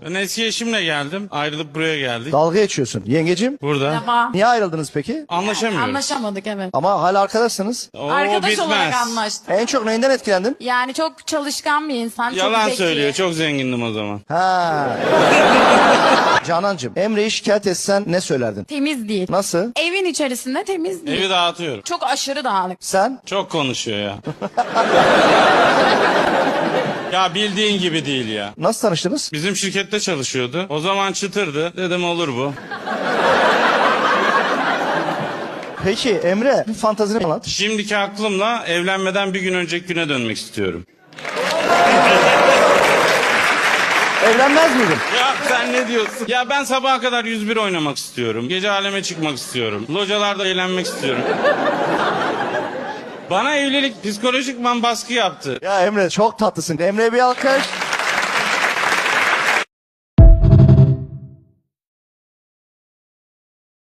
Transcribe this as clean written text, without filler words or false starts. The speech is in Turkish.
Ben eski eşimle geldim. Ayrılıp buraya geldik. Dalga geçiyorsun. Yengecim, Burada. Merhaba. niye ayrıldınız peki? Anlaşamıyoruz. Anlaşamadık, evet. Ama hala arkadaşsınız. Oo, Arkadaş olarak bitmez. anlaştık. En çok neyinden etkilendin? Yani çok çalışkan bir insan. çok Yalan zeki. söylüyor. Çok zengindim o zaman. Ha. Canancığım, Emre'yi şikayet etsen ne söylerdin? Temiz değil. Nasıl? Evin içerisinde temiz değil. Evi dağıtıyorum. Çok aşırı dağınık. Sen? Çok konuşuyor ya. Ya bildiğin gibi değil ya. Nasıl tanıştınız? Bizim şirkette çalışıyordu. O zaman çıtırdı. Dedim olur bu. Peki Emre, bir fantazini anlat. Şimdiki aklımla evlenmeden bir gün önceki güne dönmek istiyorum. Evlenmez miydin? Ya sen ne diyorsun? Ya ben sabaha kadar 101 oynamak istiyorum. Gece aleme çıkmak istiyorum. Localarda eğlenmek istiyorum. Bana evlilik psikolojikman baskı yaptı. Ya Emre çok tatlısın. Emre'ye bir alkış.